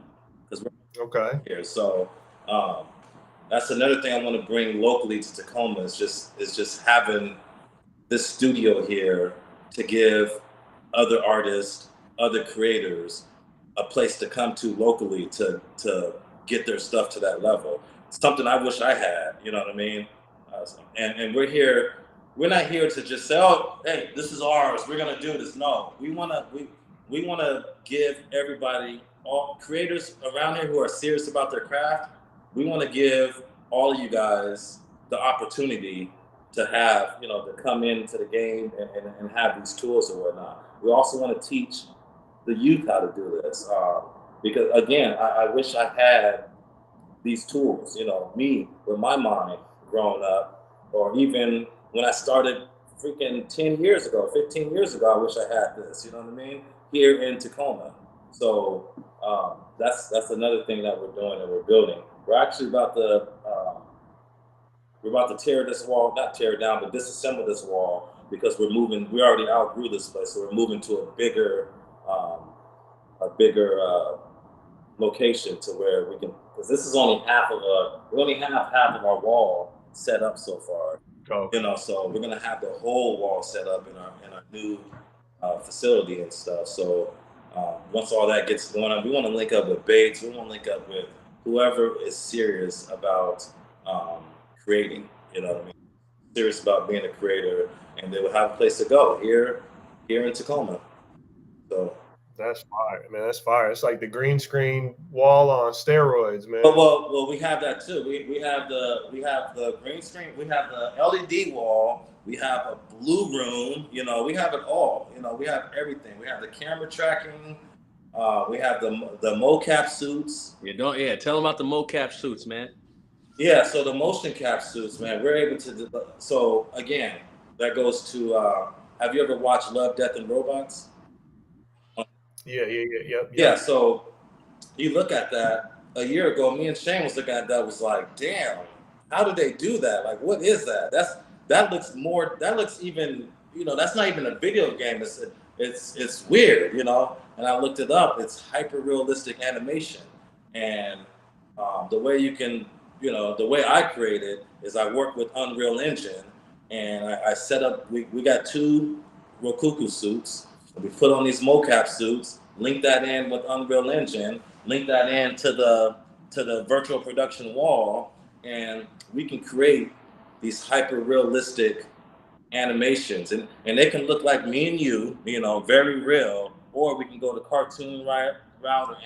because we're here. So that's another thing I want to bring locally to Tacoma is just having this studio here to give other artists, other creators a place to come to locally to get their stuff to that level. It's something I wish I had, you know what I mean? And we're here. We're not here to just say, oh, hey, this is ours, we're gonna do this. No, we wanna give everybody, all creators around here who are serious about their craft, we wanna give all of you guys the opportunity to have, you know, to come into the game and have these tools or whatnot. We also want to teach the youth how to do this, because again, I wish I had these tools, you know, me with my mind growing up, or even when I started freaking 10 years ago, 15 years ago, I wish I had this, you know what I mean? Here in Tacoma. So that's another thing that we're doing and we're building. We're actually about to, tear this wall, not tear it down, but disassemble this wall, because we already outgrew this place. So we're moving to a bigger location to where we can, because this is only we only have half of our wall set up so far. Oh. You know, so we're gonna have the whole wall set up in our new facility and stuff. So once all that gets going on, we want to link up with Bates. We want to link up with whoever is serious about creating. You know what I mean? Serious about being a creator, and they will have a place to go here in Tacoma. So. That's fire, man. That's fire. It's like the green screen wall on steroids, man. Well, we have that too. We have the green screen. We have the LED wall. We have a blue room. You know, we have it all. You know, we have everything. We have the camera tracking. We have the mocap suits. Tell them about the mocap suits, man. Yeah, so the motion cap suits, man. We're able to. So again, that goes to. Have you ever watched Love, Death, and Robots? Yeah. So you look at that a year ago, me and Shane was looking at that, was like, damn, how do they do that? Like, what is that? That looks even, you know, that's not even a video game. It's weird, you know? And I looked it up. It's hyper realistic animation. And the way you can, you know, the way I create it is I work with Unreal Engine, and I set up, we got 2 Rokuku suits. We put on these mocap suits, link that in with Unreal Engine, link that in to the virtual production wall, and we can create these hyper realistic animations, and they can look like me and you know, very real, or we can go the cartoon route or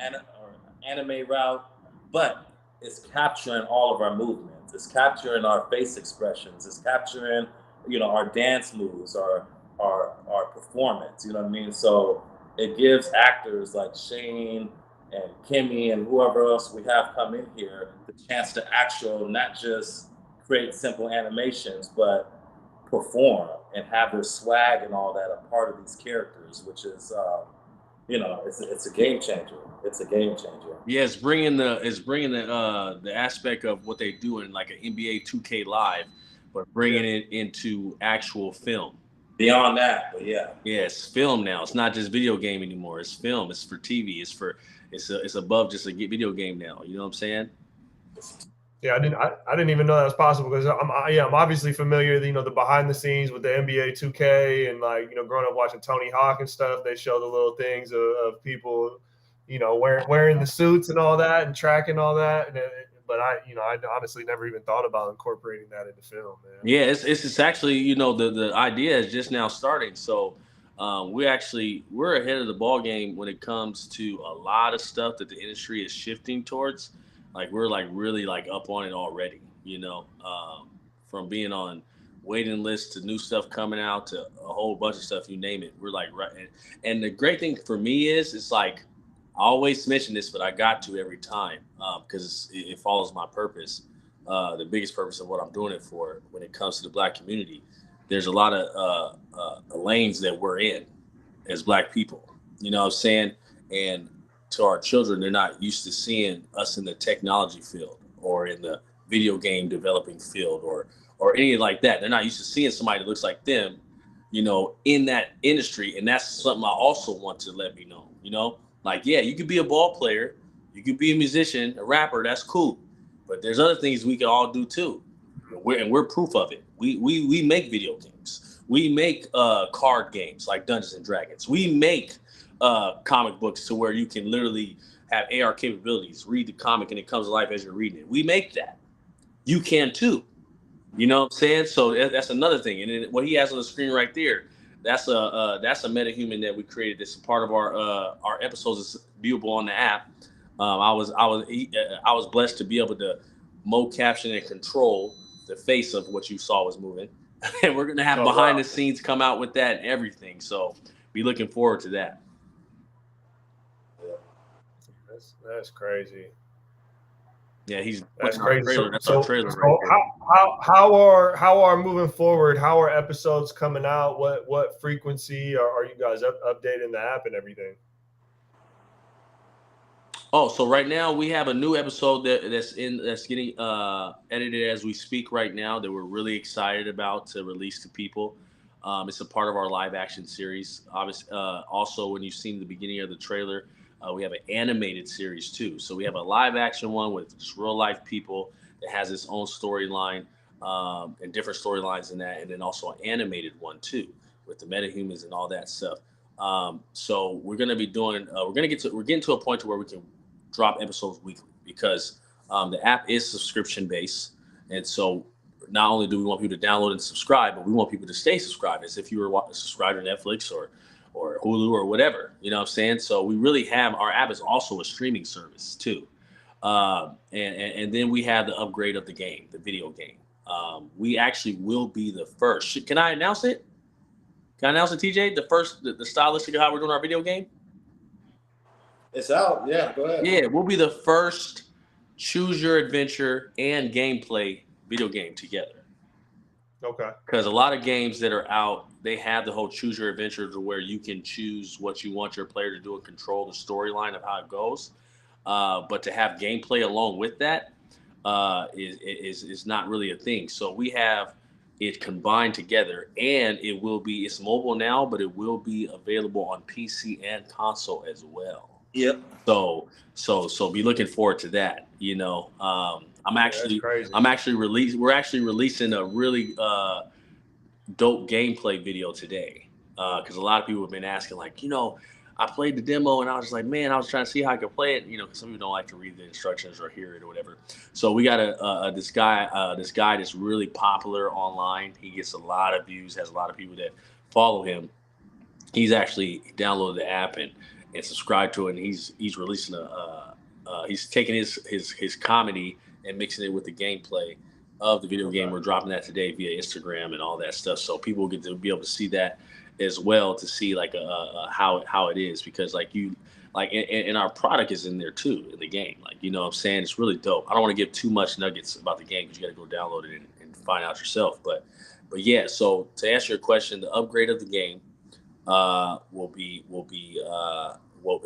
anime route, but it's capturing all of our movements, it's capturing our face expressions, it's capturing, you know, our dance moves, our performance, you know what I mean? So it gives actors like Shane and Kimmy and whoever else we have come in here the chance to not just create simple animations, but perform and have their swag and all that a part of these characters, which is, you know, it's a game changer. It's a game changer. Yeah, it's bringing the aspect of what they do in like an NBA 2K Live, but bringing it into actual film. Beyond that, but yeah. Yeah, it's film now. It's not just video game anymore. It's film. It's for TV. It's above just a video game now. You know what I'm saying? Yeah, I didn't even know that was possible, because I'm obviously familiar, you know, the behind the scenes with the NBA 2K, and like, you know, growing up watching Tony Hawk and stuff, they show the little things of people, you know, wearing the suits and all that and tracking all that. But I honestly never even thought about incorporating that into film, man. Yeah, it's actually, you know, the idea is just now starting. So we're ahead of the ball game when it comes to a lot of stuff that the industry is shifting towards. Like, we're like really like up on it already, you know, from being on waiting lists to new stuff coming out to a whole bunch of stuff, you name it. We're like, right. And the great thing for me is, it's like, I always mention this, but I got to every time, because it follows my purpose, the biggest purpose of what I'm doing it for when it comes to the Black community. There's a lot of lanes that we're in as Black people, you know what I'm saying? And to our children, they're not used to seeing us in the technology field or in the video game developing field or anything like that. They're not used to seeing somebody that looks like them, you know, in that industry. And that's something I also want to let me know, you know? Like, yeah, you could be a ball player, you could be a musician, a rapper, that's cool. But there's other things we can all do too. And we're proof of it. We make video games. We make card games like Dungeons and Dragons. We make comic books to where you can literally have AR capabilities, read the comic and it comes to life as you're reading it. We make that. You can too. You know what I'm saying? So that's another thing. And then what he has on the screen right there, that's a metahuman that we created. That's part of our episodes is viewable on the app. I was blessed to be able to caption and control the face of what you saw was moving. And we're going to have behind the scenes come out with that and everything. So be looking forward to that. That's crazy. Yeah, that's crazy. That's our trailer so right there. How are moving forward? How are episodes coming out? What frequency are you guys updating the app and everything? Oh, so right now we have a new episode that's getting edited as we speak right now that we're really excited about to release to people. It's a part of our live action series. Obviously, also when you've seen the beginning of the trailer, we have an animated series too. So we have a live action one with just real life people that has its own storyline and different storylines in that, and then also an animated one too with the metahumans and all that stuff. So we're gonna be doing. We're getting to a point to where we can drop episodes weekly because the app is subscription based, and so not only do we want people to download and subscribe, but we want people to stay subscribed as if you were subscribed to Netflix or Hulu or whatever, you know what I'm saying? So we really have, our app is also a streaming service too. And then we have the upgrade of the game, the video game. We actually will be the first. Can I announce it? Can I announce it, TJ? The stylistic of how we're doing our video game? It's out. Yeah, go ahead. Yeah, we'll be the first choose your adventure and gameplay video game together. Okay. Because a lot of games that are out, they have the whole choose your adventure to where you can choose what you want your player to do and control the storyline of how it goes. But to have gameplay along with that is not really a thing. So we have it combined together, and it's mobile now, but it will be available on PC and console as well. Yep. So be looking forward to that. You know, we're actually releasing a really dope gameplay video today because a lot of people have been asking, like, you know, I played the demo and I was just like, man, I was trying to see how I could play it, you know, because some people don't like to read the instructions or hear it or whatever. So we got this guy that's really popular online. He gets a lot of views, has a lot of people that follow him. He's actually downloaded the app and subscribed to it, and he's releasing he's taking his comedy and mixing it with the gameplay of the video game. We're dropping that today via Instagram and all that stuff, so people get to be able to see that as well, to see like how it is, because and our product is in there too in the game. Like, you know what I'm saying? It's really dope. I don't want to give too much nuggets about the game because you got to go download it and find out yourself. But yeah. So to answer your question, the upgrade of the game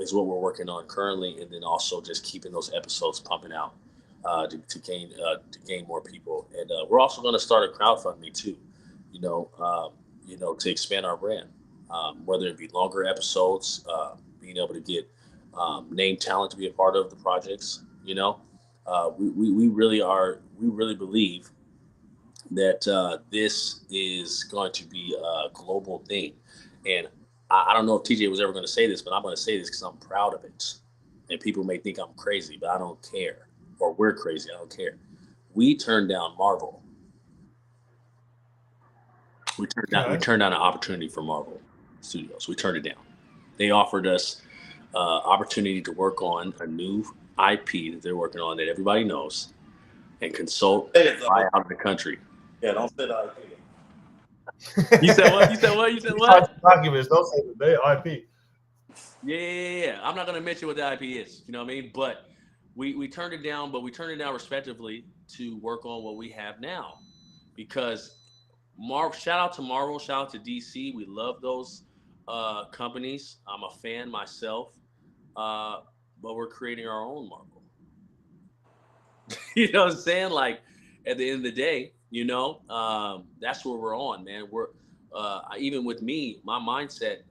is what we're working on currently, and then also just keeping those episodes pumping out to gain more people. And we're also going to start a crowdfunding too, you know, to expand our brand, whether it be longer episodes, being able to get name talent to be a part of the projects. You know, we really believe that this is going to be a global thing. And I don't know if TJ was ever going to say this, but I'm going to say this because I'm proud of it. And people may think I'm crazy, but I don't care. Or we're crazy, I don't care. We turned down Marvel. We turned down an opportunity for Marvel Studios. We turned it down. They offered us opportunity to work on a new IP that they're working on that everybody knows, and consult and fly out of the country. Yeah, don't say the IP. You said what? You said what? Documents, don't say the IP. Yeah. I'm not going to mention what the IP is. You know what I mean? But we turned it down, but we turned it down respectively to work on what we have now, because shout out to Marvel, shout out to DC. We love those companies. I'm a fan myself, but we're creating our own Marvel. You know what I'm saying? Like, at the end of the day, you know, that's where we're on, man. We're even with me, my mindset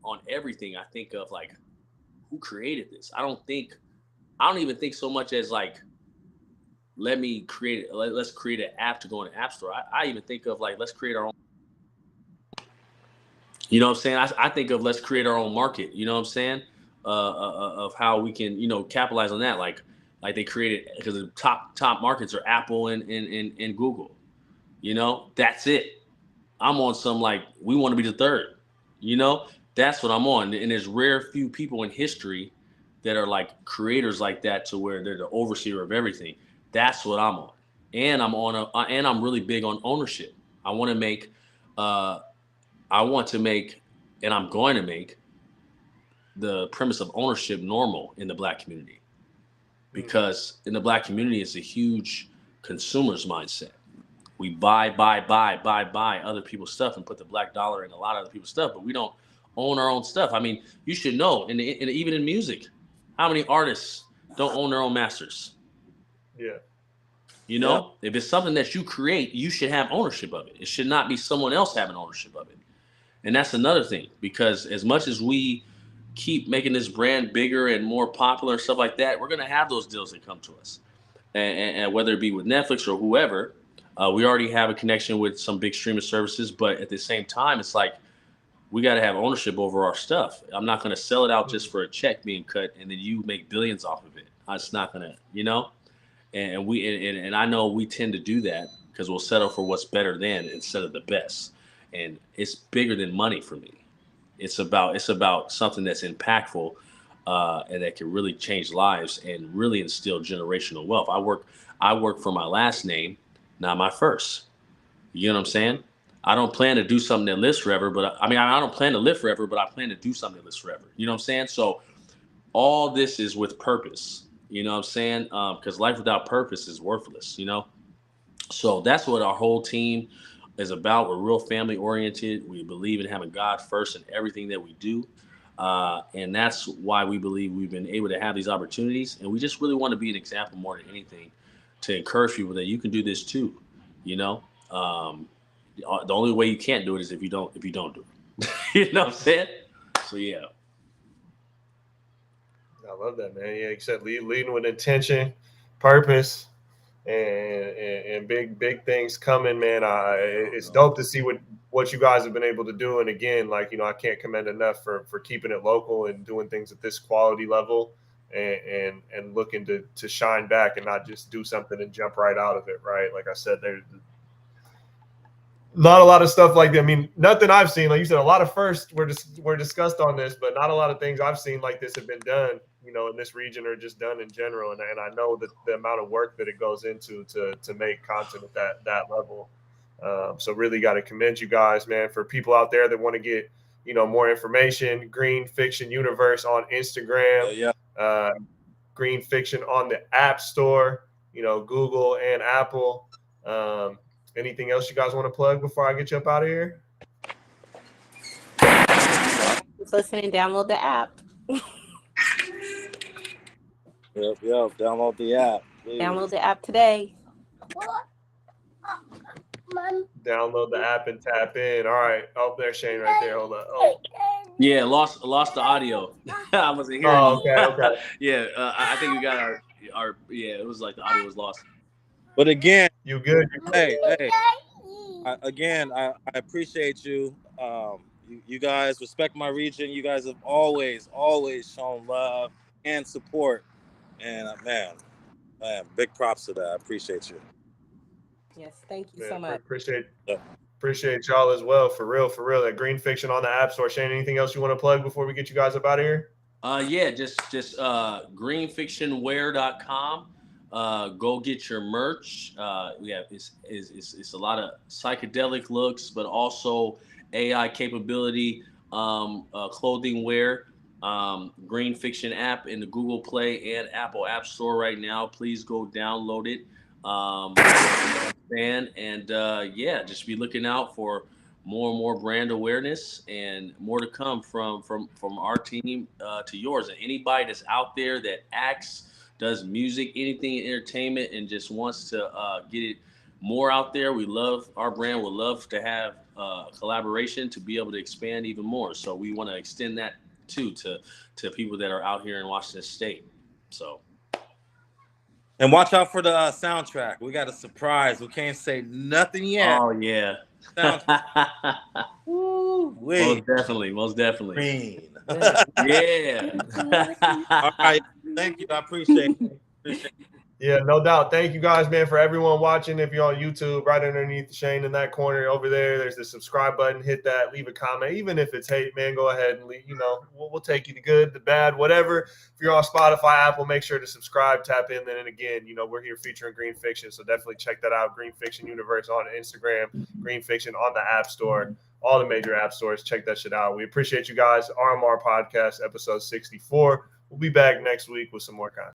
on everything, I think of like, who created this? I don't even think so much as like, let's create an app to go in the app store. I even think of like, let's create our own. You know what I'm saying? I think of let's create our own market. You know what I'm saying? Of how we can, you know, capitalize on that. Like they created, because the top markets are Apple and Google. You know, that's it. I'm on some like, we want to be the third. You know, that's what I'm on. And there's few people in history that are like creators like that, to where they're the overseer of everything. That's what I'm on. and I'm really big on ownership. I want to make, and I'm going to make the premise of ownership normal in the Black community, because in the Black community, it's a huge consumer's mindset. We buy other people's stuff and put the Black dollar in a lot of other people's stuff, but we don't own our own stuff. I mean, you should know, even in music, how many artists don't own their own masters? Yeah. You know, if it's something that you create, you should have ownership of it. It should not be someone else having ownership of it. And that's another thing, because as much as we keep making this brand bigger and more popular and stuff like that, we're going to have those deals that come to us. And whether it be with Netflix or whoever, we already have a connection with some big streaming services. But at the same time, it's like, we got to have ownership over our stuff. I'm not going to sell it out just for a check being cut and then you make billions off of it. It's not going to, you know? And I know we tend to do that because we'll settle for what's better than instead of the best. And it's bigger than money for me. It's about something that's impactful and that can really change lives and really instill generational wealth. I work for my last name, not my first. You know what I'm saying? I don't plan to do something that lives forever, but I don't plan to live forever, but I plan to do something that lives forever. You know what I'm saying? So all this is with purpose. You know what I'm saying? Because life without purpose is worthless, you know? So that's what our whole team is about. We're real family oriented. We believe in having God first in everything that we do. And that's why we believe we've been able to have these opportunities. And we just really want to be an example more than anything to encourage people that you can do this too, you know? The only way you can't do it is if you don't do it. You know what I'm saying? So, yeah. I love that, man. Yeah, except leading with intention, purpose, and big things coming, man. It's dope to see what you guys have been able to do. And again, like, you know, I can't commend enough for keeping it local and doing things at this quality level and looking to shine back and not just do something and jump right out of it, right? Like I said, there's not a lot of stuff like that. I mean, nothing I've seen. Like you said, a lot of firsts were discussed on this, but not a lot of things I've seen like this have been done, you know, in this region or just done in general. And I know that the amount of work that it goes into to make content at that level. So really got to commend you guys, man. For people out there that want to get, you know, more information, Green Fiction Universe on Instagram, Green Fiction on the App Store, you know, Google and Apple. Anything else you guys want to plug before I get you up out of here? Just listen and download the app. Yep. Download the app. Please. Download the app today. Download the app and tap in. All right. Oh, there's Shane right there. Hold up. Oh. Yeah, lost the audio. I wasn't hearing. Oh, okay. Yeah, I think we got our. Yeah, it was like the audio was lost. But again, you good? Hey. I appreciate you. You guys respect my region. You guys have always shown love and support. And man, big props to that. I appreciate you. Yes, thank you so much. Appreciate y'all as well. For real. That Green Fiction on the App Store. Shane, anything else you want to plug before we get you guys up out of here? Yeah, just greenfictionwear.com. Go get your merch. It's a lot of psychedelic looks, but also AI capability, clothing wear. Green Fiction app in the Google Play and Apple App Store right now. Please go download it. Just be looking out for more and more brand awareness and more to come from our team to yours. And anybody that's out there that acts, does music, anything in entertainment, and just wants to get it more out there, our brand would love to have a collaboration to be able to expand even more. So we want to extend that too to people that are out here in Washington State. So. And watch out for the soundtrack. We got a surprise. We can't say nothing yet. Oh yeah. Most definitely. Green. Yeah. All right. Thank you. I appreciate it. Yeah, no doubt. Thank you guys, man, for everyone watching. If you're on YouTube, right underneath Shane in that corner over there, there's the subscribe button. Hit that, leave a comment. Even if it's hate, man, go ahead and leave, we'll take you the good, the bad, whatever. If you're on Spotify, Apple, make sure to subscribe, tap in. Then and again, we're here featuring Green Fiction. So definitely check that out. Green Fiction Universe on Instagram, Green Fiction on the App Store, all the major app stores. Check that shit out. We appreciate you guys. RMR Podcast, episode 64. We'll be back next week with some more content.